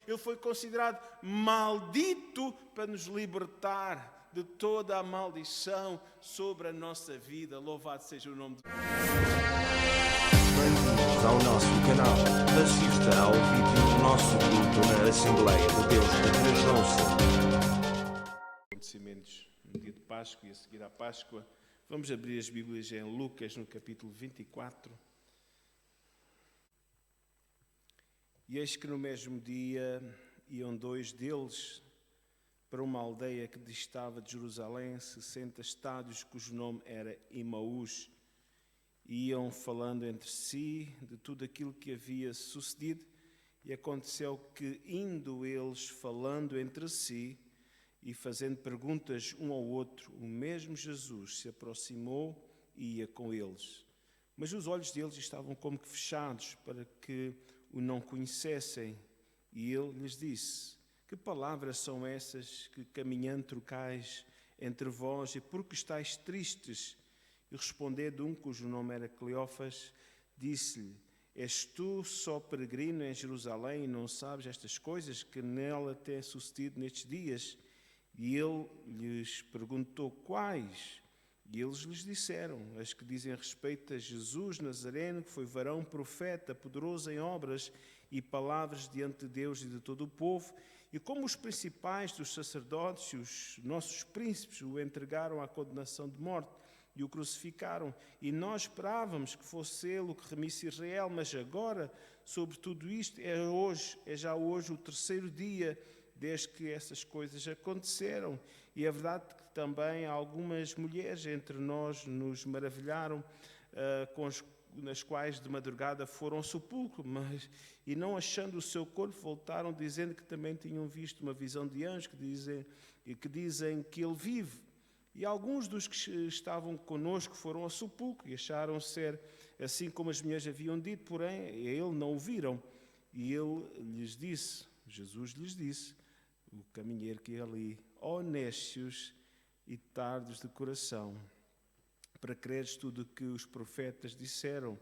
Ele foi considerado maldito para nos libertar de toda a maldição sobre a nossa vida. Louvado seja o nome de Deus. Bem-vindos ao nosso canal. Assista ao vídeo do nosso culto na Assembleia de Deus de Três. Acontecimentos no dia de Páscoa e a seguir à Páscoa. Vamos abrir as Bíblias em Lucas, no capítulo 24. E eis que no mesmo dia iam dois deles para uma aldeia que distava de Jerusalém 60 estádios, cujo nome era Emaús. Iam falando entre si de tudo aquilo que havia sucedido, e aconteceu que, indo eles falando entre si e fazendo perguntas um ao outro, o mesmo Jesus se aproximou e ia com eles. Mas os olhos deles estavam como que fechados para que o não conhecessem. E ele lhes disse: que palavras são essas que caminhando trocais entre vós, e por que estáis tristes? E respondendo um, cujo nome era Cleófas, disse-lhe: és tu só peregrino em Jerusalém e não sabes estas coisas que nela têm sucedido nestes dias? E ele lhes perguntou: quais? E eles lhes disseram: as que dizem respeito a Jesus Nazareno, que foi varão, profeta, poderoso em obras e palavras diante de Deus e de todo o povo. E como os principais dos sacerdotes e os nossos príncipes o entregaram à condenação de morte e o crucificaram, e nós esperávamos que fosse ele o que remisse Israel, mas agora, sobre tudo isto, é já hoje o terceiro dia desde que essas coisas aconteceram. E é verdade que também algumas mulheres entre nós nos maravilharam, nas quais de madrugada foram ao sepulcro, e não achando o seu corpo, voltaram dizendo que também tinham visto uma visão de anjos que dizem que ele vive. E alguns dos que estavam conosco foram ao sepulcro e acharam ser assim como as mulheres haviam dito, porém a ele não o viram. E Jesus lhes disse, o caminheiro que ia ali: ó nécios e tardos de coração, para creres tudo o que os profetas disseram,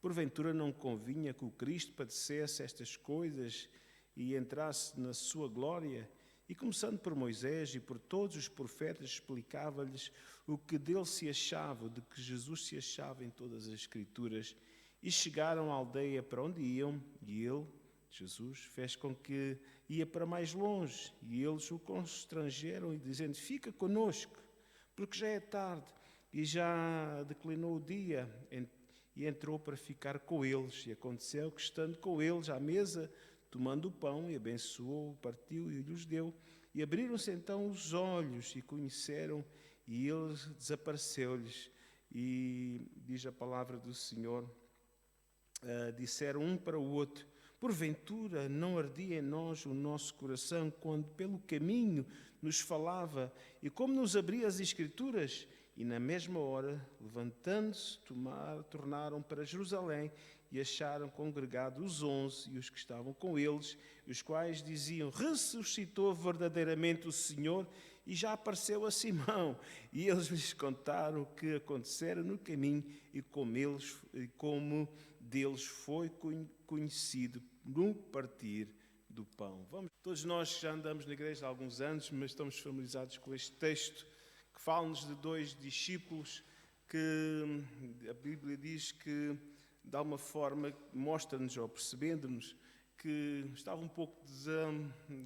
porventura não convinha que o Cristo padecesse estas coisas e entrasse na sua glória? E começando por Moisés e por todos os profetas, explicava-lhes o que dele se achava, de que Jesus se achava em todas as Escrituras. E chegaram à aldeia para onde iam, e ele, Jesus, fez com que ia para mais longe, e eles o constrangeram, e dizendo: fica conosco, porque já é tarde, e já declinou o dia. E entrou para ficar com eles. E aconteceu que, estando com eles à mesa, tomando o pão, e abençoou, partiu e lhes deu. E abriram-se então os olhos, e conheceram, e ele desapareceu-lhes. E diz a palavra do Senhor, disseram um para o outro: porventura não ardia em nós o nosso coração, quando pelo caminho nos falava, e como nos abria as Escrituras? E na mesma hora, levantando-se, tornaram para Jerusalém, e acharam congregados os 11 e os que estavam com eles, os quais diziam: ressuscitou verdadeiramente o Senhor e já apareceu a Simão. E eles lhes contaram o que acontecera no caminho e como deles foi conhecido no partir do pão. Todos nós já andamos na igreja há alguns anos, mas estamos familiarizados com este texto que fala-nos de dois discípulos que a Bíblia diz que, de alguma forma, mostra-nos, ou percebendo-nos, que estavam um pouco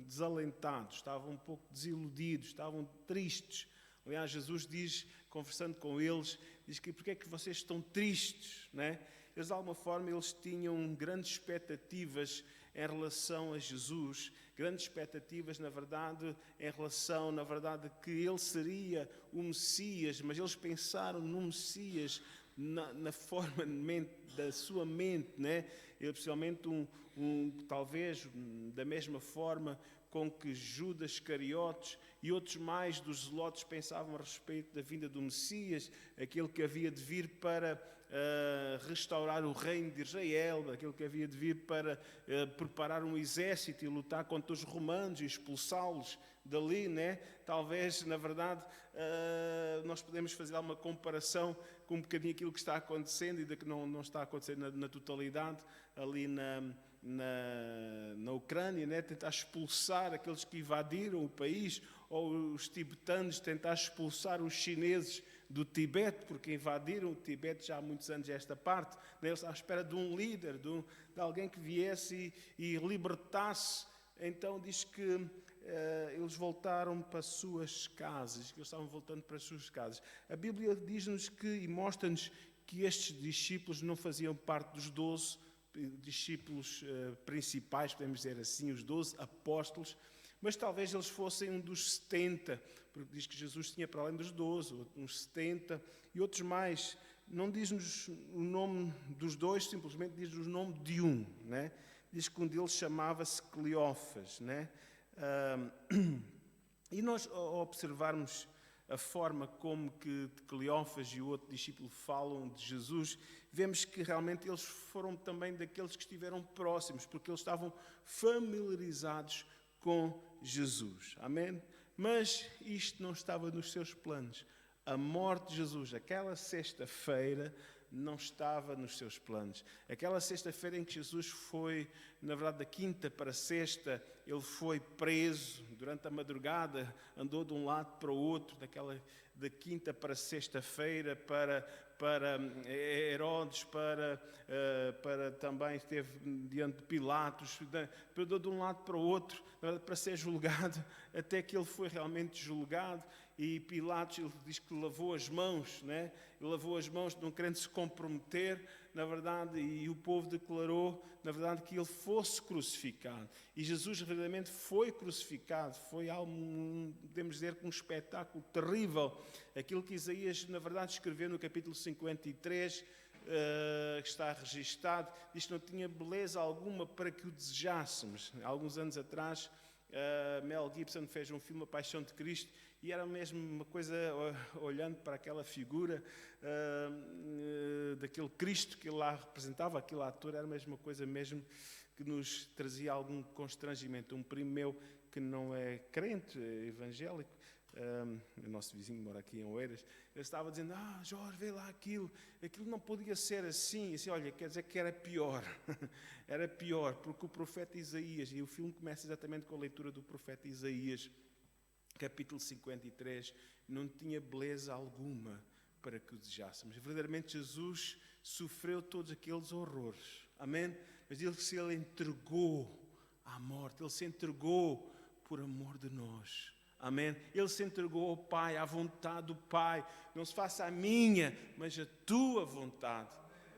desalentados, estavam um pouco desiludidos, estavam tristes. Aliás, Jesus diz, conversando com eles, diz que: porque é que vocês estão tristes, não é? Eles, de alguma forma, eles tinham grandes expectativas em relação a Jesus, grandes expectativas, na verdade, em relação, que ele seria o Messias, mas eles pensaram no Messias na forma da sua mente, né? Especialmente talvez da mesma forma com que Judas Iscariotes e outros mais dos zelotes pensavam a respeito da vinda do Messias, aquele que havia de vir para restaurar o reino de Israel, aquele que havia de vir para preparar um exército e lutar contra os romanos e expulsá-los dali, né? Talvez, na verdade, nós podemos fazer uma comparação com um bocadinho aquilo que está acontecendo e da que não está acontecendo na totalidade ali na Ucrânia, né? Tentar expulsar aqueles que invadiram o país, ou os tibetanos tentar expulsar os chineses do Tibete, porque invadiram o Tibete já há muitos anos esta parte, né? Eles à espera de um líder, de alguém que viesse e libertasse. Então diz que eles voltaram para as suas casas, que eles estavam voltando para as suas casas. A Bíblia diz-nos e mostra-nos que estes discípulos não faziam parte dos 12 discípulos principais, podemos dizer assim, os 12 apóstolos, mas talvez eles fossem um dos 70, porque diz que Jesus tinha para além dos 12, uns 70 e outros mais. Não diz-nos o nome dos dois, simplesmente diz-nos o nome de um, né? Diz que um deles chamava-se Cleófas, né? E nós, ao observarmos a forma como que Cleófas e o outro discípulo falam de Jesus, vemos que realmente eles foram também daqueles que estiveram próximos, porque eles estavam familiarizados com Jesus. Amém? Mas isto não estava nos seus planos. A morte de Jesus, aquela sexta-feira, não estava nos seus planos. Aquela sexta-feira em que Jesus foi, na verdade, da quinta para sexta, ele foi preso durante a madrugada, andou de um lado para o outro, da quinta para sexta-feira, para Herodes, para também esteve diante de Pilatos, andou de um lado para o outro, para ser julgado, até que ele foi realmente julgado. E Pilatos, ele diz que lavou as mãos, né? Ele lavou as mãos, não querendo se comprometer, na verdade, e o povo declarou, na verdade, que ele fosse crucificado. E Jesus verdadeiramente foi crucificado. Foi algo, podemos dizer, um espetáculo terrível. Aquilo que Isaías, na verdade, escreveu no capítulo 53, que está registado, diz que não tinha beleza alguma para que o desejássemos. Há alguns anos atrás, Mel Gibson fez um filme, A Paixão de Cristo, e era mesmo uma coisa, olhando para aquela figura daquele Cristo que ele lá representava, aquele ator, era mesmo uma coisa mesmo que nos trazia algum constrangimento. Um primo meu que não é crente, é evangélico, o nosso vizinho mora aqui em Oeiras, ele estava dizendo, Jorge, vê lá aquilo não podia ser assim. E assim, olha, quer dizer que era pior, era pior, porque o profeta Isaías, e o filme começa exatamente com a leitura do profeta Isaías, capítulo 53, não tinha beleza alguma para que o desejássemos. Verdadeiramente Jesus sofreu todos aqueles horrores, amém? Mas ele se entregou à morte, ele se entregou por amor de nós, amém? Ele se entregou ao Pai, à vontade do Pai. Não se faça a minha, mas a tua vontade.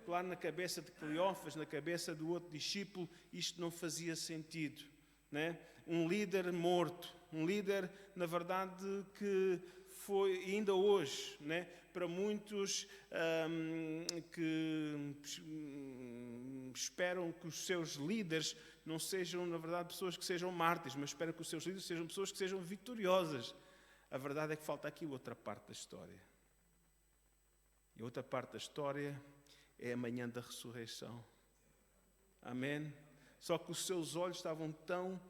Claro, na cabeça de Cleófas, na cabeça do outro discípulo, isto não fazia sentido, né? Um líder morto, um líder, na verdade, que foi, ainda hoje, né, para muitos que esperam que os seus líderes não sejam, na verdade, pessoas que sejam mártires, mas esperam que os seus líderes sejam pessoas que sejam vitoriosas. A verdade é que falta aqui outra parte da história. E a outra parte da história é a manhã da ressurreição. Amém? Só que os seus olhos estavam tão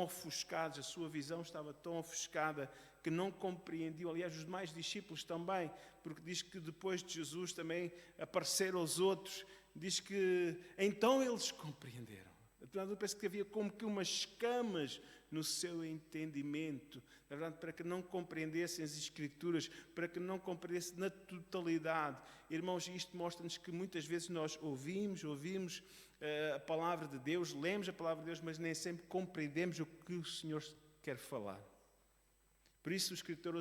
ofuscados, a sua visão estava tão ofuscada que não compreendiam. Aliás, os demais discípulos também, porque diz que depois de Jesus também apareceram os outros, diz que então eles compreenderam. Eu penso que havia como que umas escamas no seu entendimento, na verdade, para que não compreendessem as Escrituras, para que não compreendessem na totalidade. Irmãos, isto mostra-nos que muitas vezes nós ouvimos a palavra de Deus, lemos a palavra de Deus, mas nem sempre compreendemos o que o Senhor quer falar. Por isso o escritor,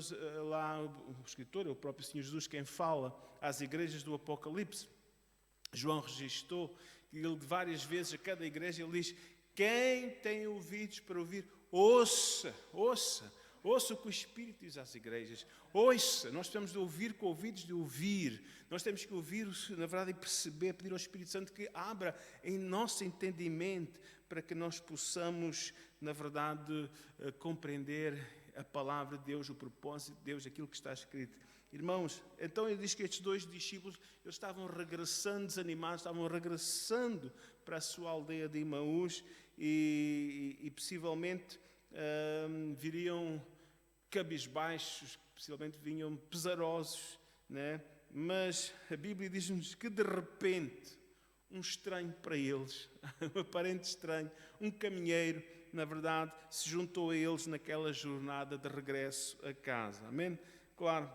o próprio Senhor Jesus, quem fala às igrejas do Apocalipse, João registrou que ele várias vezes, a cada igreja, ele diz: quem tem ouvidos para ouvir, ouça o que o Espírito diz às igrejas. Ouça, nós precisamos de ouvir com ouvidos de ouvir. Nós temos que ouvir, na verdade, e perceber, pedir ao Espírito Santo que abra em nosso entendimento para que nós possamos, na verdade, compreender a palavra de Deus, o propósito de Deus, aquilo que está escrito. Irmãos, então ele diz que estes dois discípulos, eles estavam regressando desanimados, estavam regressando para a sua aldeia de Emaús e possivelmente viriam cabisbaixos, possivelmente vinham pesarosos, né? Mas a Bíblia diz-nos que de repente um estranho para eles, um parente estranho, um caminheiro, na verdade, se juntou a eles naquela jornada de regresso a casa. Amém? Claro,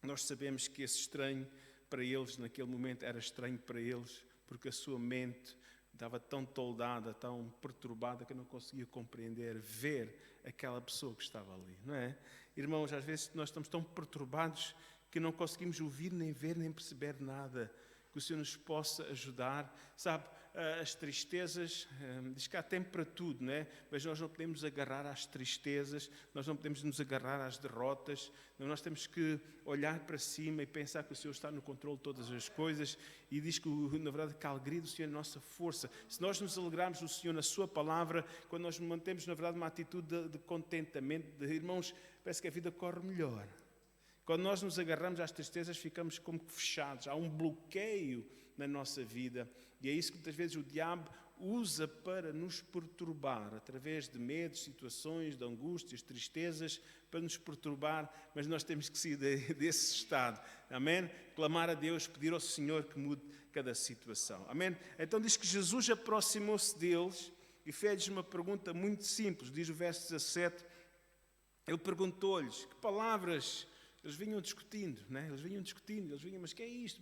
nós sabemos que esse estranho para eles, naquele momento, era estranho para eles, porque a sua mente estava tão toldada, tão perturbada, que não conseguia compreender, ver aquela pessoa que estava ali, não é? Irmãos, às vezes nós estamos tão perturbados que não conseguimos ouvir, nem ver, nem perceber nada. Que o Senhor nos possa ajudar. Sabe, as tristezas, diz que há tempo para tudo, não é? Mas nós não podemos agarrar às tristezas, nós não podemos nos agarrar às derrotas, nós temos que olhar para cima e pensar que o Senhor está no controle de todas as coisas, e diz que, na verdade, que a alegria do Senhor é a nossa força. Se nós nos alegrarmos no Senhor, na sua palavra, quando nós mantemos, na verdade, uma atitude de contentamento, irmãos, parece que a vida corre melhor. Quando nós nos agarramos às tristezas, ficamos como que fechados. Há um bloqueio na nossa vida. E é isso que muitas vezes o diabo usa para nos perturbar, através de medos, situações, de angústias, tristezas, para nos perturbar. Mas nós temos que sair desse estado. Amém? Clamar a Deus, pedir ao Senhor que mude cada situação. Amém? Então diz que Jesus aproximou-se deles e fez-lhes uma pergunta muito simples. Diz o verso 17. Ele perguntou-lhes que palavras... Eles vinham discutindo, né? Eles vinham, mas que é isto?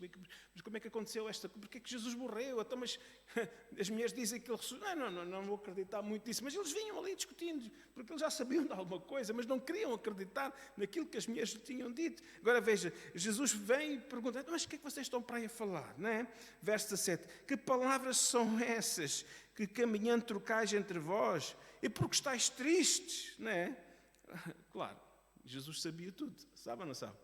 Mas como é que aconteceu esta? Porque é que Jesus morreu? Então, mas as mulheres dizem que ele ressuscitou. Não vou acreditar muito nisso. Mas eles vinham ali discutindo, porque eles já sabiam de alguma coisa, mas não queriam acreditar naquilo que as mulheres tinham dito. Agora veja, Jesus vem e pergunta, mas o que é que vocês estão para aí a falar? Não é? Verso 17, que palavras são essas que caminhando trocais entre vós? E porque estáis tristes? Não é? Claro. Jesus sabia tudo, sabe ou não sabe?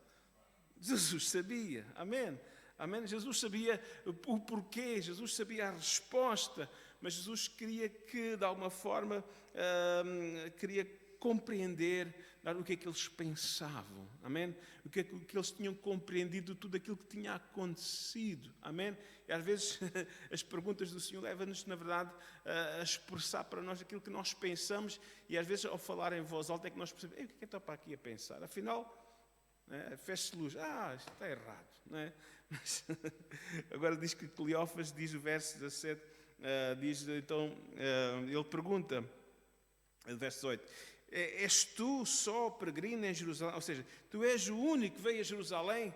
Jesus sabia, amém? Amém? Jesus sabia o porquê, Jesus sabia a resposta, mas Jesus queria que, de alguma forma, queria compreender o que é que eles pensavam, amém? O que é que eles tinham compreendido de tudo aquilo que tinha acontecido, amém? E às vezes as perguntas do Senhor levam-nos, na verdade, a expressar para nós aquilo que nós pensamos, e às vezes ao falar em voz alta é que nós percebemos, o que é que estou para aqui a pensar? Afinal, fecha-se luz, isto está errado, não é? Mas, agora diz que Cleófas, diz o verso 17, diz então, ele pergunta, verso 18, és tu só peregrino em Jerusalém? Ou seja, tu és o único que veio a Jerusalém,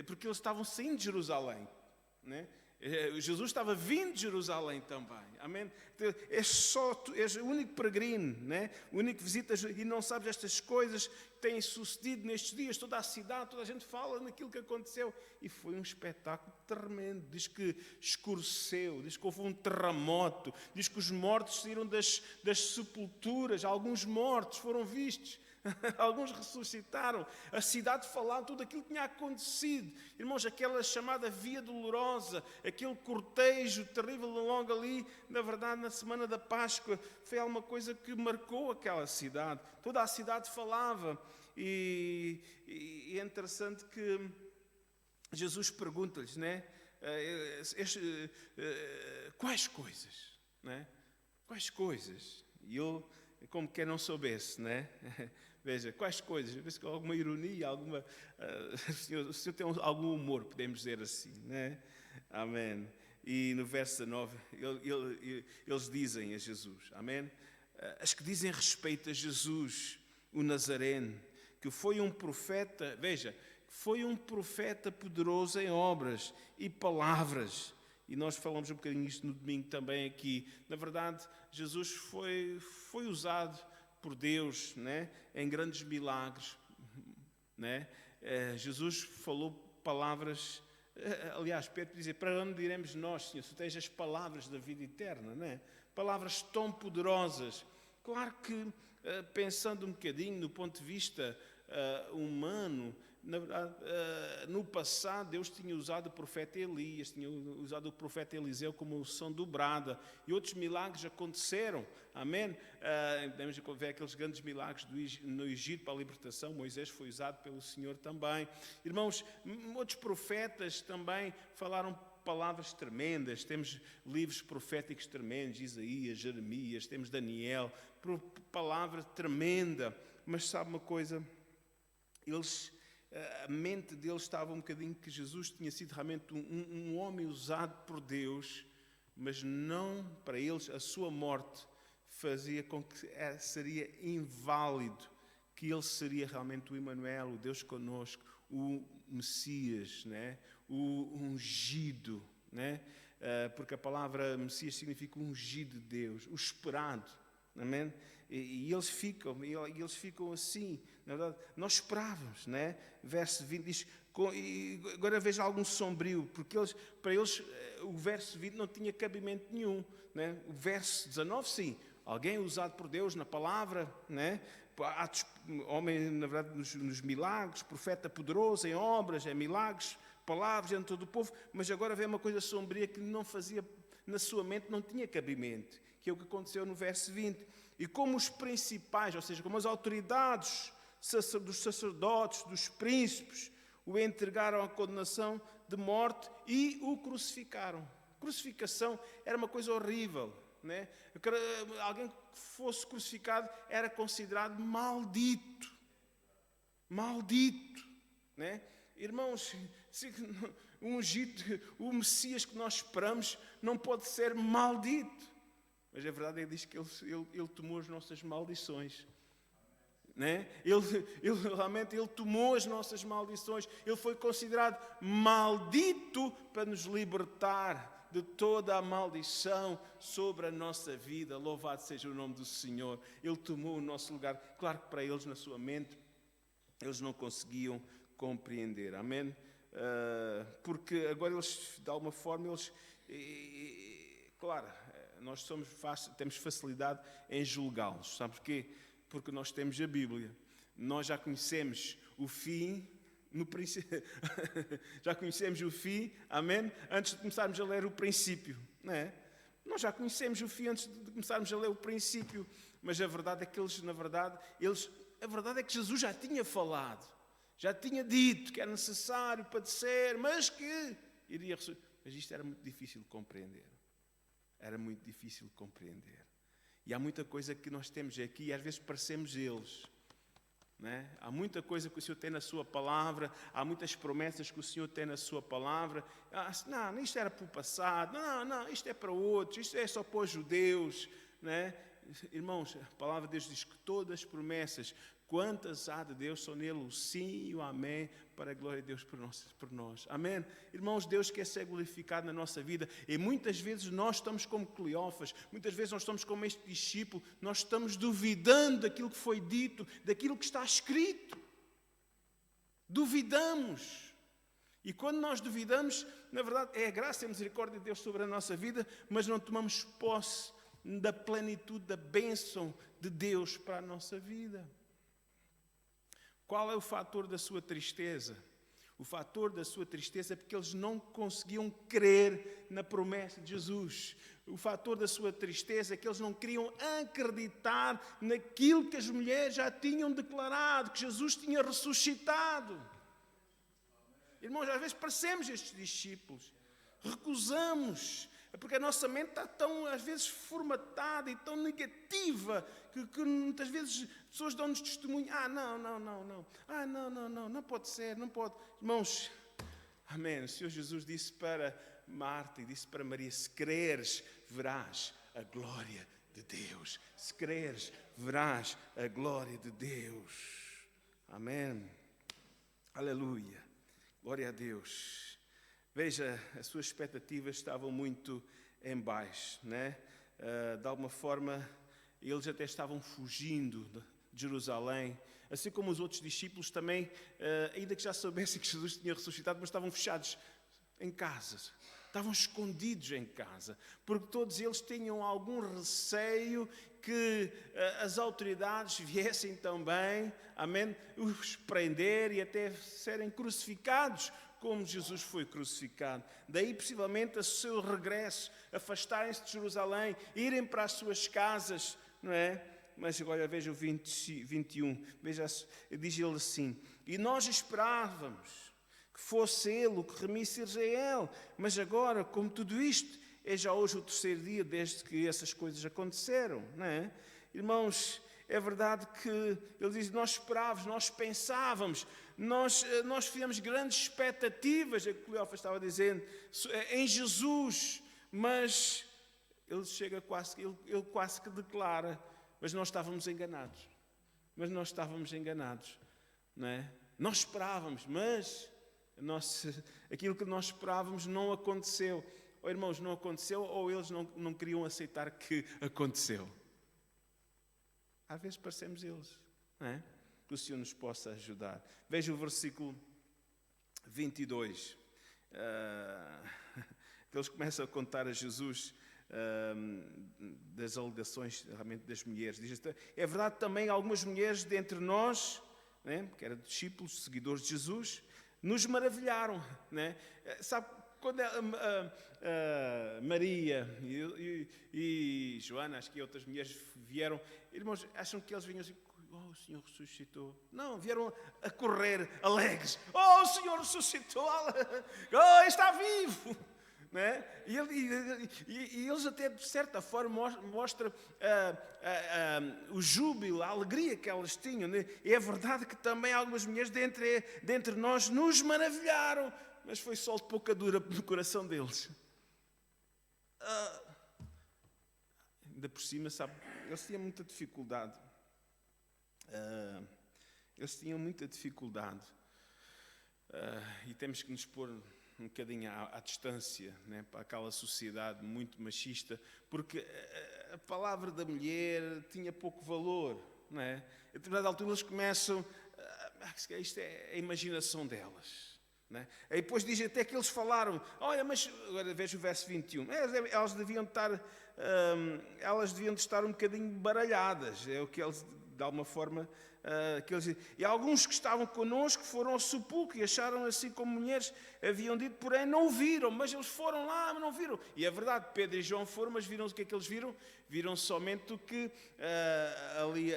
porque eles estavam saindo de Jerusalém, né? Jesus estava vindo de Jerusalém também, amém? És o único peregrino, né? O único que visita e não sabes estas coisas que têm sucedido nestes dias. Toda a cidade, toda a gente fala naquilo que aconteceu, e foi um espetáculo tremendo. Diz que escureceu, diz que houve um terremoto, diz que os mortos saíram das sepulturas, alguns mortos foram vistos. Alguns ressuscitaram, a cidade falava tudo aquilo que tinha acontecido. Irmãos, aquela chamada Via Dolorosa, aquele cortejo terrível logo ali, na verdade, na semana da Páscoa, foi alguma coisa que marcou aquela cidade. Toda a cidade falava. E é interessante que Jesus pergunta-lhes, né? Quais coisas? Né? Quais coisas? E eu, como quem não soubesse, né? Veja, quais coisas? Veja, com alguma ironia, alguma... o Senhor tem algum humor, podemos dizer assim, né? Amém. E no verso 19, eles dizem a Jesus, amém? As que dizem respeito a Jesus, o Nazareno, que foi um profeta, veja, foi um profeta poderoso em obras e palavras. E nós falamos um bocadinho isto no domingo também aqui. Na verdade, Jesus foi usado por Deus, né, em grandes milagres, né? Jesus falou palavras, aliás, Pedro dizia, para onde iremos nós, Senhor, se tens as palavras da vida eterna, né? Palavras tão poderosas. Claro que, pensando um bocadinho do ponto de vista humano, na verdade, no passado Deus tinha usado o profeta Elias, tinha usado o profeta Eliseu como unção dobrada, e outros milagres aconteceram, amém? Podemos ver aqueles grandes milagres no Egito para a libertação. Moisés foi usado pelo Senhor também. Irmãos, outros profetas também falaram palavras tremendas. Temos livros proféticos tremendos, Isaías, Jeremias, temos Daniel, palavra tremenda. Mas sabe uma coisa? Eles a mente deles estava um bocadinho que Jesus tinha sido realmente um homem usado por Deus, mas não para eles a sua morte fazia com que seria inválido, que ele seria realmente o Emanuel, o Deus conosco, o Messias, né? O ungido, né? Porque a palavra Messias significa ungido de Deus, o esperado, amém? E eles ficam assim, na verdade, nós esperávamos, né? Verso 20 diz, e agora veja algo sombrio, porque para eles o verso 20 não tinha cabimento nenhum, né? O verso 19 sim, alguém usado por Deus na palavra, né? Homem, na verdade, nos milagres, profeta poderoso em obras, em milagres, palavras entre todo o povo, mas agora vem uma coisa sombria que não fazia, na sua mente não tinha cabimento, que é o que aconteceu no verso 20. E como os principais, ou seja, como as autoridades dos sacerdotes, dos príncipes, o entregaram à condenação de morte e o crucificaram. Crucificação era uma coisa horrível, né? Alguém que fosse crucificado era considerado maldito. Maldito, né? Irmãos, o Messias que nós esperamos não pode ser maldito. Mas a verdade é que diz que ele tomou as nossas maldições. Né? Ele tomou as nossas maldições. Ele foi considerado maldito para nos libertar de toda a maldição sobre a nossa vida. Louvado seja o nome do Senhor. Ele tomou o nosso lugar. Claro que para eles, na sua mente, eles não conseguiam compreender. Amém? Porque agora eles, de alguma forma, claro, nós temos facilidade em julgá-los. Sabe porquê? Porque nós temos a Bíblia. Nós já conhecemos o fim, já conhecemos o fim, amém? Antes de começarmos a ler o princípio, não é? Nós já conhecemos o fim antes de começarmos a ler o princípio. Mas a verdade é que a verdade é que Jesus já tinha falado. Já tinha dito que era necessário padecer, mas que iria ressuscitar. Mas isto era muito difícil de compreender. Era muito difícil de compreender. E há muita coisa que nós temos aqui e às vezes parecemos eles. Né? Há muita coisa que o Senhor tem na sua palavra, há muitas promessas que o Senhor tem na sua palavra. Não, isto era para o passado, não, isto é para outros, isto é só para os judeus. Né? Irmãos, a palavra de Deus diz que todas as promessas, quantas há de Deus, são nele o sim e o amém, para a glória de Deus por nós. Amém? Irmãos, Deus quer ser glorificado na nossa vida. E muitas vezes nós estamos como Cleófas, muitas vezes nós estamos como este discípulo, nós estamos duvidando daquilo que foi dito, daquilo que está escrito. Duvidamos. E quando nós duvidamos, na verdade, é a graça e a misericórdia de Deus sobre a nossa vida, mas não tomamos posse da plenitude, da bênção de Deus para a nossa vida. Qual é o fator da sua tristeza? O fator da sua tristeza é porque eles não conseguiam crer na promessa de Jesus. O fator da sua tristeza é que eles não queriam acreditar naquilo que as mulheres já tinham declarado, que Jesus tinha ressuscitado. Irmãos, às vezes parecemos estes discípulos, recusamos, porque a nossa mente está tão, às vezes, formatada e tão negativa, que muitas vezes pessoas dão-nos testemunho. Não pode ser, não pode. Irmãos, amém. O Senhor Jesus disse para Marta e disse para Maria, se creres, verás a glória de Deus. Se creres, verás a glória de Deus. Amém. Aleluia. Glória a Deus. Veja, as suas expectativas estavam muito em baixo, né? De alguma forma, eles até estavam fugindo de Jerusalém, assim como os outros discípulos também, ainda que já soubessem que Jesus tinha ressuscitado, mas estavam fechados em casa, estavam escondidos em casa, porque todos eles tinham algum receio que as autoridades viessem também, amém, os prender e até serem crucificados, como Jesus foi crucificado. Daí, possivelmente, o seu regresso, afastarem-se de Jerusalém, irem para as suas casas, não é? Mas agora veja o 21, veja, diz ele assim, e nós esperávamos que fosse ele o que remisse Israel, mas agora, como tudo isto, é já hoje o terceiro dia desde que essas coisas aconteceram, não é? Irmãos, é verdade que ele diz, nós esperávamos, nós pensávamos, nós fizemos grandes expectativas, é o que o Cleófas estava dizendo, em Jesus, mas ele quase que declara, mas nós estávamos enganados. Não é? Nós esperávamos, mas aquilo que nós esperávamos não aconteceu. Ou irmãos, não aconteceu, ou eles não queriam aceitar que aconteceu. Às vezes parecemos eles, não é? Que o Senhor nos possa ajudar. Veja o versículo 22. Eles começam a contar a Jesus das alegações realmente das mulheres. Diz, é verdade também algumas mulheres dentre nós, né, que eram discípulos, seguidores de Jesus, nos maravilharam. Né? Sabe, quando Maria e Joana, acho que outras mulheres vieram, irmãos, acham que eles vinham assim, o Senhor ressuscitou. Não, vieram a correr alegres. O Senhor ressuscitou, está vivo. Né? E eles até de certa forma mostram o júbilo, a alegria que elas tinham. Né? E é verdade que também algumas mulheres dentre nós nos maravilharam, mas foi só de pouca dura no coração deles. Ainda por cima, sabe, eles tinham muita dificuldade. E temos que nos pôr um bocadinho à distância, né, para aquela sociedade muito machista, porque a palavra da mulher tinha pouco valor. Não é? A determinada altura eles começam, isto é a imaginação delas. Não é? E depois diz até que eles falaram, olha, mas agora veja o verso 21, elas deviam de estar um bocadinho baralhadas, é o que eles, de alguma forma, e alguns que estavam connosco foram ao sepulcro e acharam assim como mulheres haviam dito, porém não o viram, mas eles foram lá, mas não viram. E é verdade, Pedro e João foram, mas viram o que é que eles viram? Viram somente o que ali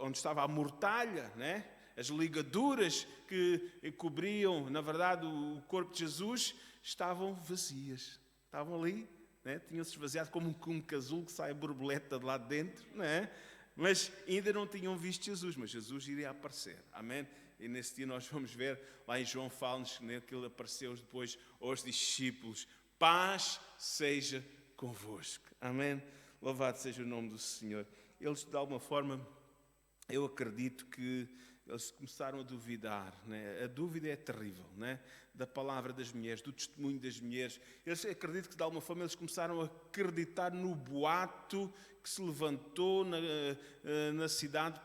onde estava a mortalha, né? As ligaduras que cobriam, na verdade, o corpo de Jesus, estavam vazias. Estavam ali, né? Tinham-se esvaziado como um casulo que sai a borboleta de lá de dentro, né? Mas ainda não tinham visto Jesus, mas Jesus iria aparecer. Amém? E nesse dia nós vamos ver, lá em João fala-nos, né, que ele apareceu depois aos discípulos. Paz seja convosco. Amém? Louvado seja o nome do Senhor. Eles, de alguma forma, eu acredito que eles começaram a duvidar, né? A dúvida é terrível, né? Da palavra das mulheres, do testemunho das mulheres. Eu acredito que de alguma forma eles começaram a acreditar no boato que se levantou na cidade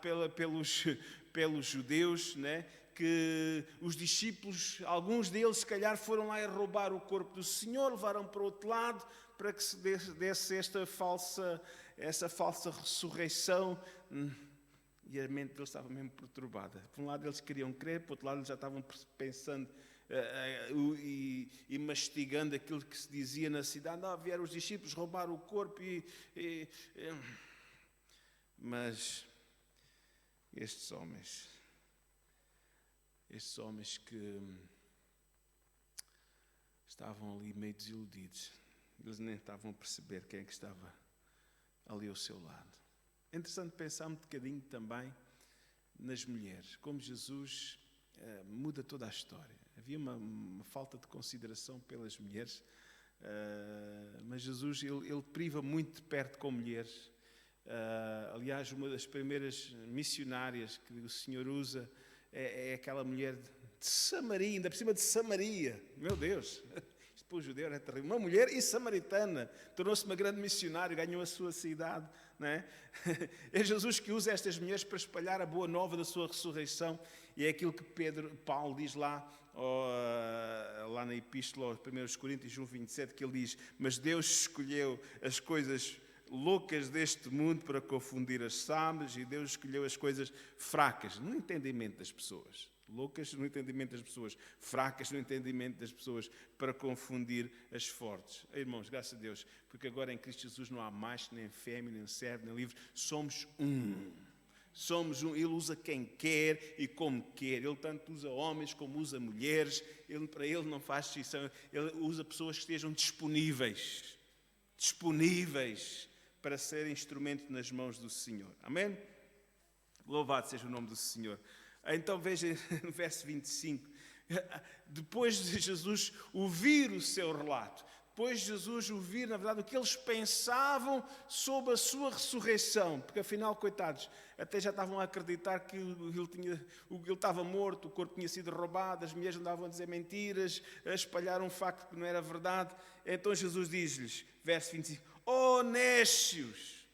pelos judeus, né? Que os discípulos, alguns deles se calhar foram lá a roubar o corpo do Senhor, levaram para o outro lado para que se desse essa falsa ressurreição. E a mente deles estava mesmo perturbada. Por um lado eles queriam crer, por outro lado eles já estavam pensando e mastigando aquilo que se dizia na cidade. Vieram os discípulos roubar o corpo mas estes homens que estavam ali meio desiludidos, eles nem estavam a perceber quem é que estava ali ao seu lado. É interessante pensar um bocadinho também nas mulheres, como Jesus muda toda a história. Havia uma falta de consideração pelas mulheres, mas Jesus ele priva muito de perto com mulheres. Aliás, uma das primeiras missionárias que o Senhor usa é aquela mulher de Samaria, ainda por cima de Samaria. Meu Deus! Isto para o judeu era terrível. Uma mulher e samaritana tornou-se uma grande missionária, ganhou a sua cidade. Não é? É Jesus que usa estas mulheres para espalhar a boa nova da sua ressurreição. E é aquilo que Paulo diz lá na Epístola aos 1 Coríntios 1:27, que ele diz: mas Deus escolheu as coisas loucas deste mundo para confundir as sábias, e Deus escolheu as coisas fracas no entendimento das pessoas. Loucas no entendimento das pessoas, fracas no entendimento das pessoas, para confundir as fortes. Irmãos, graças a Deus, porque agora em Cristo Jesus não há macho, nem fêmea, nem servo, nem livre. Somos um. Ele usa quem quer e como quer. Ele tanto usa homens como usa mulheres. Para ele não faz distinção. Ele usa pessoas que estejam disponíveis para ser instrumento nas mãos do Senhor. Amém? Louvado seja o nome do Senhor. Então veja no verso 25, depois de Jesus ouvir o seu relato, depois de Jesus ouvir, na verdade, o que eles pensavam sobre a sua ressurreição, porque afinal, coitados, até já estavam a acreditar que ele estava morto, o corpo tinha sido roubado, as mulheres andavam a dizer mentiras, a espalhar um facto que não era verdade. Então Jesus diz-lhes, verso 25, ó nécios,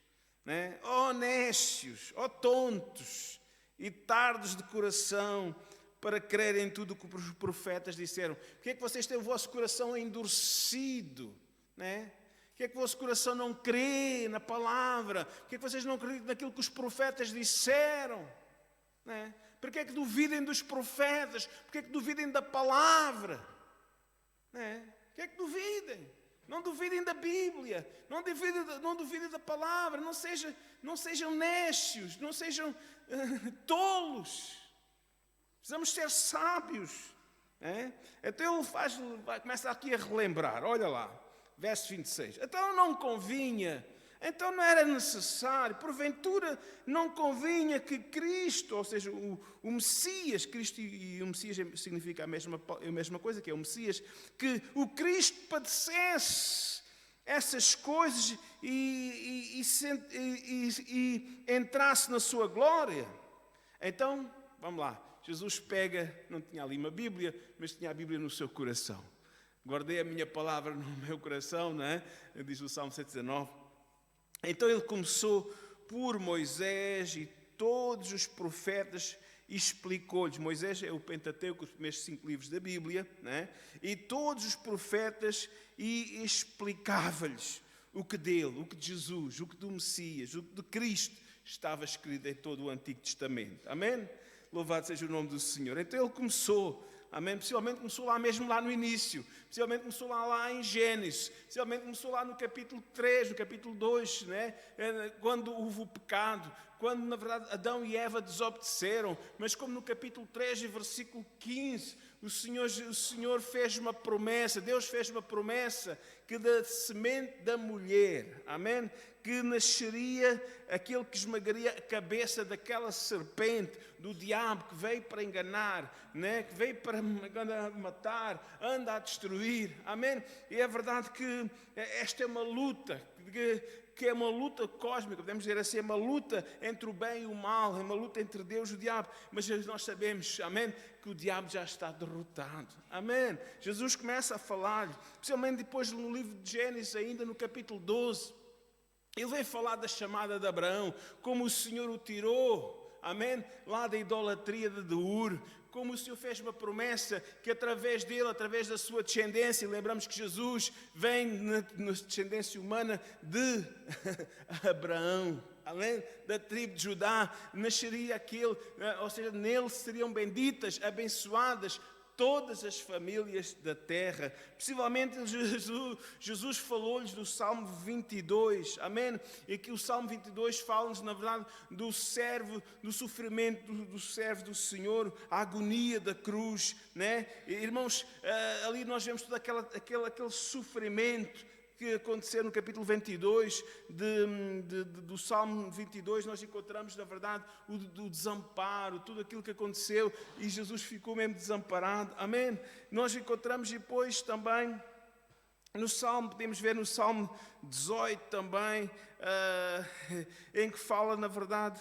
né? Ó nécios, ó tontos e tardos de coração, para crerem em tudo o que os profetas disseram. Porquê é que vocês têm o vosso coração endurecido? Né? Porquê é que o vosso coração não crê na palavra? Porquê é que vocês não acreditam naquilo que os profetas disseram? Né? Porquê é que duvidem dos profetas? Porquê é que duvidem da palavra? Né? Porquê é que duvidem? Não duvidem da Bíblia, não duvidem da palavra, não sejam nécios, não sejam tolos. Precisamos ser sábios. Então ele começa aqui a relembrar. Olha lá, verso 26. Então não convinha, então não era necessário, porventura não convinha que Cristo, ou seja, o Messias, Cristo e o Messias significa a mesma coisa, que é o Messias, que o Cristo padecesse essas coisas e entrasse na sua glória. Então, vamos lá. Jesus pega, não tinha ali uma Bíblia, mas tinha a Bíblia no seu coração. Guardei a minha palavra no meu coração, não é? Diz o Salmo 119. Então ele começou por Moisés e todos os profetas e explicou-lhes. Moisés é o Pentateuco, os primeiros 5 livros da Bíblia, não é? E todos os profetas e explicava-lhes o que dele, o que de Jesus, o que do Messias, o que de Cristo estava escrito em todo o Antigo Testamento. Amém? Louvado seja o nome do Senhor. Então ele começou, amém? Possivelmente começou lá mesmo, lá no início. Possivelmente começou lá em Gênesis. Possivelmente começou lá no capítulo 3, no capítulo 2, né? Quando houve o pecado. Quando, na verdade, Adão e Eva desobedeceram. Mas como no capítulo 3, versículo 15, o Senhor fez uma promessa. Deus fez uma promessa que da semente da mulher, amém? Que nasceria aquele que esmagaria a cabeça daquela serpente, do diabo, que veio para enganar, né? Que veio para matar, anda a destruir, amém? E é verdade que esta é uma luta, que é uma luta cósmica, podemos dizer assim, é uma luta entre o bem e o mal, é uma luta entre Deus e o diabo, mas nós sabemos, amém, que o diabo já está derrotado, amém? Jesus começa a falar, especialmente depois no livro de Gênesis, ainda no capítulo 12, ele vem falar da chamada de Abraão, como o Senhor o tirou, amém, lá da idolatria de Ur, como o Senhor fez uma promessa que através dele, através da sua descendência, lembramos que Jesus vem na descendência humana de Abraão, além da tribo de Judá, nasceria aquele, ou seja, nele seriam benditas, abençoadas todas as famílias da terra. Possivelmente Jesus falou-lhes do Salmo 22, amém? E que o Salmo 22 fala-nos, na verdade, do servo, do sofrimento do servo do Senhor, a agonia da cruz, né? Irmãos, ali nós vemos todo aquele sofrimento que aconteceu no capítulo 22 do Salmo 22, nós encontramos, na verdade, o desamparo, tudo aquilo que aconteceu, e Jesus ficou mesmo desamparado, amém? Nós encontramos depois também, no Salmo, podemos ver no Salmo 18 também, em que fala, na verdade,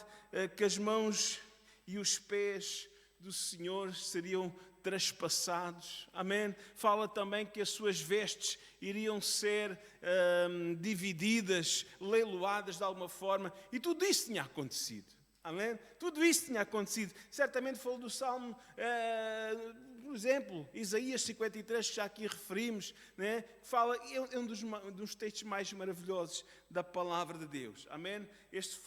que as mãos e os pés do Senhor seriam traspassados, amém? Fala também que as suas vestes iriam ser divididas, leiloadas de alguma forma, e tudo isso tinha acontecido, amém? Tudo isso tinha acontecido. Certamente falou do Salmo, por exemplo, Isaías 53, que já aqui referimos, né? Fala, é um dos textos mais maravilhosos da palavra de Deus, amém? Este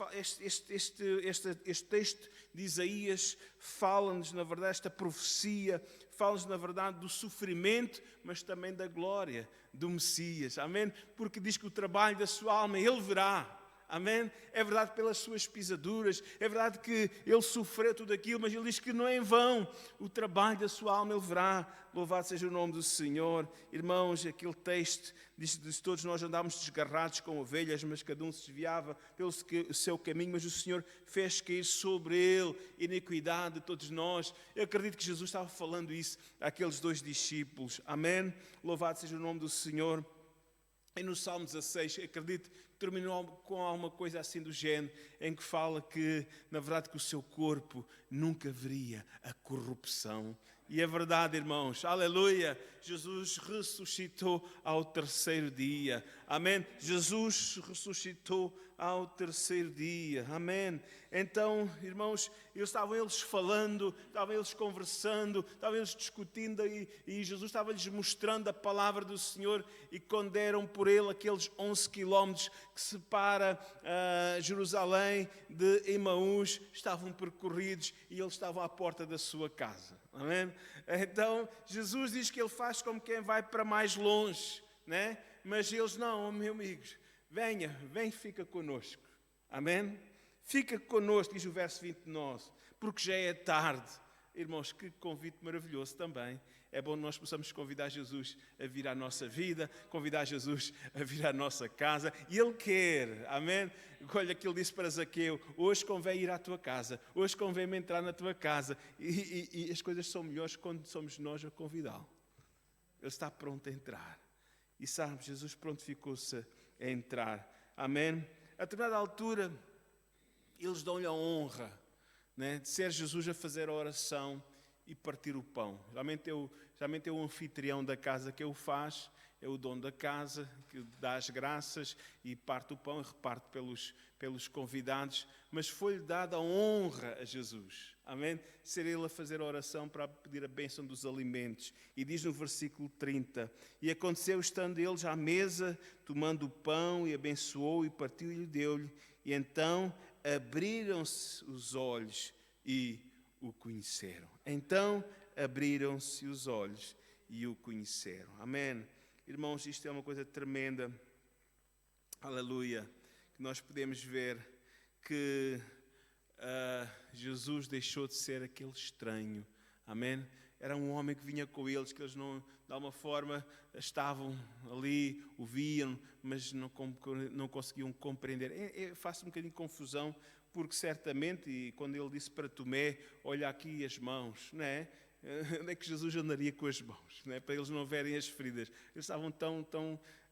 texto de Isaías fala-nos, na verdade, esta profecia, fala-nos, na verdade, do sofrimento, mas também da glória do Messias, amém? Porque diz que o trabalho da sua alma ele verá, Amém? É verdade pelas suas pisaduras, é verdade que ele sofreu tudo aquilo, mas ele diz que não é em vão o trabalho da sua alma ele verá. Louvado seja o nome do Senhor. Irmãos, aquele texto diz que todos nós andávamos desgarrados como ovelhas, mas cada um se desviava pelo seu caminho, mas o Senhor fez cair sobre ele iniquidade de todos nós. Eu acredito que Jesus estava falando isso àqueles 2 discípulos. Amém? Louvado seja o nome do Senhor. E no Salmo 16, acredito que terminou com alguma coisa assim do género, em que fala que, na verdade, que o seu corpo nunca veria a corrupção. E é verdade, irmãos, aleluia, Jesus ressuscitou ao 3º dia, amém? Jesus ressuscitou ao 3º dia, amém? Então, irmãos, estavam eles falando, estavam eles conversando, estavam eles discutindo e Jesus estava-lhes mostrando a palavra do Senhor e quando deram por ele aqueles 11 quilómetros que separa Jerusalém de Emaús, estavam percorridos e eles estavam à porta da sua casa, amém? Então, Jesus diz que ele faz como quem vai para mais longe, né? Mas eles não, meus amigos, vem, fica conosco, amém? Fica conosco, diz o verso 29, porque já é tarde. Irmãos, que convite maravilhoso também. É bom nós possamos convidar Jesus a vir à nossa vida, convidar Jesus a vir à nossa casa. E Ele quer, amém? Olha que Ele disse para Zaqueu, hoje convém ir à tua casa, hoje convém-me entrar na tua casa. E as coisas são melhores quando somos nós a convidá-lo. Ele está pronto a entrar. E sabe, Jesus prontificou-se a entrar. Amém? A determinada altura, eles dão-lhe a honra, né, de ser Jesus a fazer a oração e partir o pão. Geralmente é o anfitrião da casa que o faz, é o dono da casa que dá as graças e parte o pão e reparte pelos convidados. Mas foi-lhe dada a honra a Jesus, amém? Ser ele a fazer a oração para pedir a bênção dos alimentos. E diz no versículo 30, e aconteceu estando eles à mesa, tomando o pão e abençoou e partiu e deu-lhe. E então abriram-se os olhos e o conheceram. Então abriram-se os olhos e o conheceram. Amém? Irmãos, isto é uma coisa tremenda. Aleluia. Que nós podemos ver que Jesus deixou de ser aquele estranho. Amém? Era um homem que vinha com eles, que eles não, de alguma forma, estavam ali, o viam, mas não conseguiam compreender. Faço um bocadinho de confusão, porque certamente, e quando ele disse para Tomé, olha aqui as mãos, não é? Onde é que Jesus andaria com as mãos? Não é? Para eles não verem as feridas. Eles estavam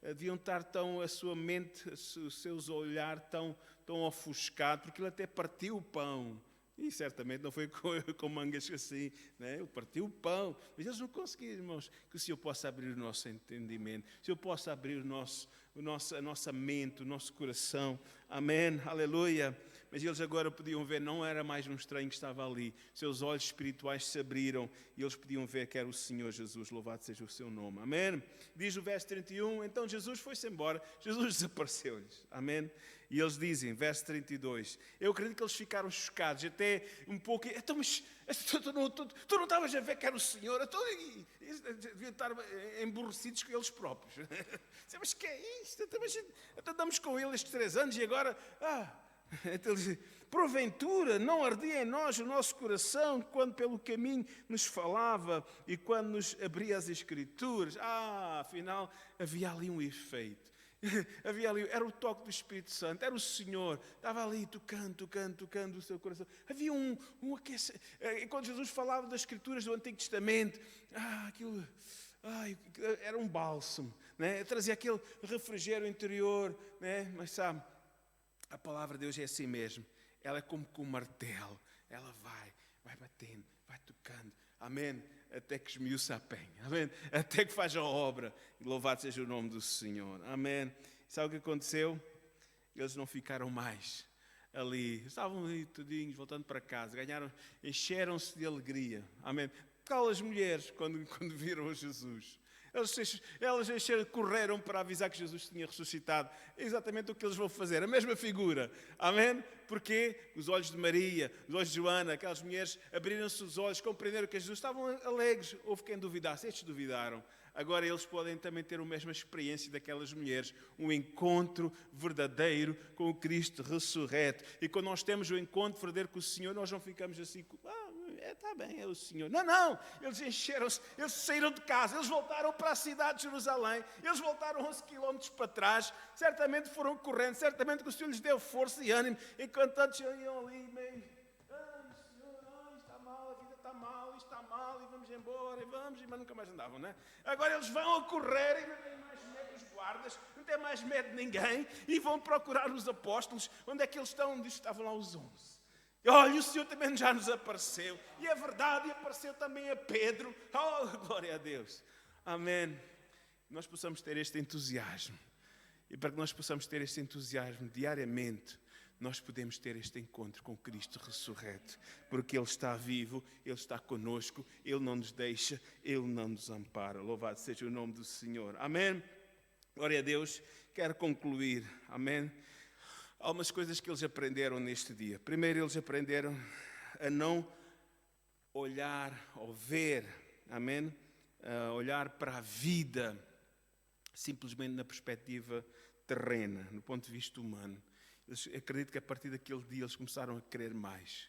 deviam estar tão, a sua mente, os seus olhares tão ofuscados, porque ele até partiu o pão. E certamente não foi com mangas assim, né? Ele partiu o pão. Mas eles não conseguiram, irmãos, que o Senhor possa abrir o nosso entendimento, o Senhor possa abrir a nossa mente, o nosso coração. Amém, aleluia. Mas eles agora podiam ver, não era mais um estranho que estava ali. Seus olhos espirituais se abriram e eles podiam ver que era o Senhor Jesus, louvado seja o seu nome. Amém? Diz o verso 31, então Jesus foi-se embora, Jesus desapareceu-lhes. Amém? E eles dizem, verso 32, eu acredito que eles ficaram chocados, até um pouco, então, mas tu não estavas a ver que era o Senhor? Deviam estar emborrecidos com eles próprios. Mas que é isto? Então andamos com ele estes 3 anos e agora... Então ele diz, porventura não ardia em nós o nosso coração quando pelo caminho nos falava e quando nos abria as Escrituras? Afinal havia ali um efeito. Era o toque do Espírito Santo, era o Senhor, estava ali tocando o seu coração. Havia um aquecimento. Quando Jesus falava das Escrituras do Antigo Testamento, aquilo era um bálsamo, né? Trazia aquele refrigério interior, né? Mas sabe, a palavra de Deus é assim mesmo. Ela é como com um martelo. Ela vai batendo, vai tocando. Amém? Até que esmiuça a penha. Amém? Até que faz a obra. E louvado seja o nome do Senhor. Amém? Sabe o que aconteceu? Eles não ficaram mais ali. Estavam ali tudinhos, voltando para casa. Encheram-se de alegria. Amém? Tal as mulheres quando viram Jesus. Elas correram para avisar que Jesus tinha ressuscitado. É exatamente o que eles vão fazer, a mesma figura. Amém? Porque os olhos de Maria, os olhos de Joana, aquelas mulheres abriram-se os olhos, compreenderam que Jesus estavam alegres. Houve quem duvidasse, estes duvidaram. Agora eles podem também ter a mesma experiência daquelas mulheres, um encontro verdadeiro com o Cristo ressurreto. E quando nós temos o encontro verdadeiro com o Senhor, nós não ficamos assim, está bem, é o Senhor. Não, eles encheram-se, eles saíram de casa, eles voltaram para a cidade de Jerusalém, eles voltaram 11 quilómetros para trás, certamente foram correndo, certamente que o Senhor lhes deu força e ânimo, enquanto tantos iam ali meio, Senhor, está mal, a vida está mal, isto está mal, e vamos embora, mas nunca mais andavam, não é? Agora eles vão a correr e não têm mais medo dos guardas, não têm mais medo de ninguém, e vão procurar os apóstolos. Onde é que eles estão? Diz que estavam lá os 11. Olha, o Senhor também já nos apareceu. E é verdade, e apareceu também a Pedro. Oh, glória a Deus. Amém. Nós possamos ter este entusiasmo. E para que nós possamos ter este entusiasmo diariamente, nós podemos ter este encontro com Cristo ressurreto. Porque Ele está vivo, Ele está conosco, Ele não nos deixa, Ele não nos ampara. Louvado seja o nome do Senhor. Amém. Glória a Deus. Quero concluir. Amém. Há umas coisas que eles aprenderam neste dia. Primeiro, eles aprenderam a não olhar ou ver, amém? Olhar para a vida simplesmente na perspectiva terrena, no ponto de vista humano. Eu acredito que a partir daquele dia eles começaram a crer mais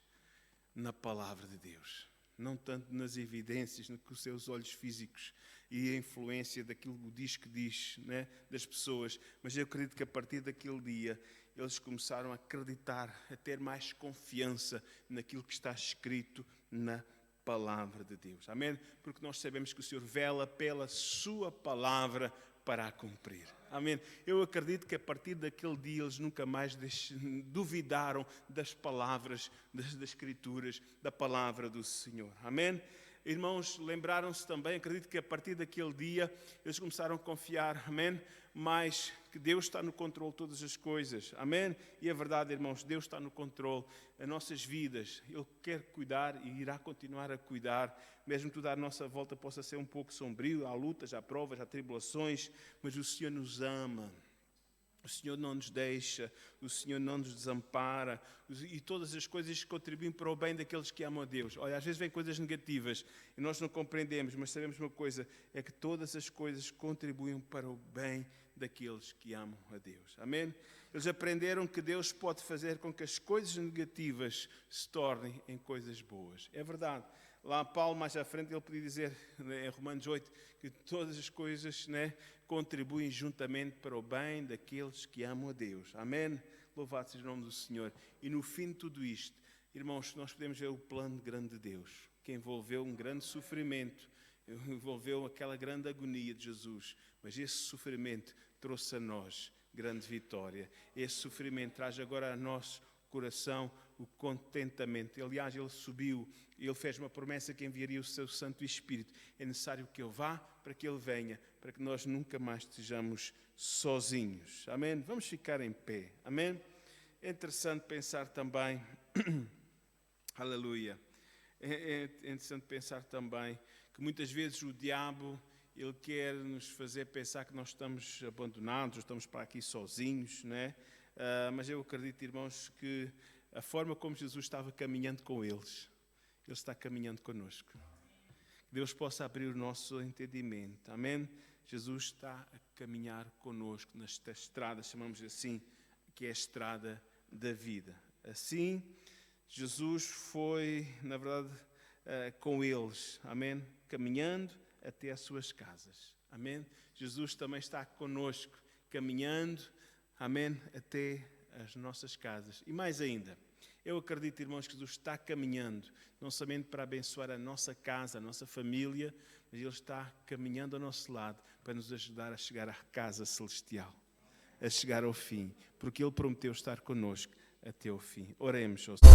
na palavra de Deus. Não tanto nas evidências, com os seus olhos físicos e a influência daquilo que diz, né, das pessoas. Mas eu acredito que a partir daquele dia eles começaram a acreditar, a ter mais confiança naquilo que está escrito na palavra de Deus. Amém? Porque nós sabemos que o Senhor vela pela sua palavra para a cumprir. Amém? Eu acredito que a partir daquele dia eles nunca mais duvidaram das palavras, das Escrituras, da palavra do Senhor. Amém? Irmãos, lembraram-se também, acredito que a partir daquele dia eles começaram a confiar, amém? Mas que Deus está no controle de todas as coisas, amém? E é verdade, irmãos, Deus está no controle das nossas vidas. Ele quer cuidar e irá continuar a cuidar, mesmo que tudo à nossa volta possa ser um pouco sombrio, há lutas, há provas, há tribulações, mas o Senhor nos ama. O Senhor não nos deixa, o Senhor não nos desampara, e todas as coisas contribuem para o bem daqueles que amam a Deus. Olha, às vezes vêm coisas negativas e nós não compreendemos, mas sabemos uma coisa, é que todas as coisas contribuem para o bem daqueles que amam a Deus. Amém? Eles aprenderam que Deus pode fazer com que as coisas negativas se tornem em coisas boas. É verdade. Lá Paulo, mais à frente, ele podia dizer, em Romanos 8, que todas as coisas, né, contribuem juntamente para o bem daqueles que amam a Deus. Amém? Louvado seja o nome do Senhor. E no fim de tudo isto, irmãos, nós podemos ver o plano grande de Deus, que envolveu um grande sofrimento, envolveu aquela grande agonia de Jesus, mas esse sofrimento trouxe a nós grande vitória. Esse sofrimento traz agora a nosso coração o contentamento. Aliás, ele subiu e ele fez uma promessa que enviaria o seu Santo Espírito. É necessário que eu vá para que ele venha, para que nós nunca mais estejamos sozinhos. Amém? Vamos ficar em pé. Amém? É interessante pensar também, aleluia, é interessante pensar também que muitas vezes o diabo, ele quer nos fazer pensar que nós estamos abandonados, estamos para aqui sozinhos, né? Mas eu acredito, irmãos, que a forma como Jesus estava caminhando com eles, Ele está caminhando connosco. Que Deus possa abrir o nosso entendimento. Amém? Jesus está a caminhar connosco nesta estrada, chamamos assim, que é a estrada da vida. Assim, Jesus foi, na verdade, com eles. Amém? Caminhando até as suas casas. Amém? Jesus também está connosco, caminhando, amém, até as nossas casas. E mais ainda, eu acredito, irmãos, que Jesus está caminhando, não somente para abençoar a nossa casa, a nossa família, mas Ele está caminhando ao nosso lado para nos ajudar a chegar à casa celestial, a chegar ao fim, porque Ele prometeu estar connosco até ao fim. Oremos ao Senhor.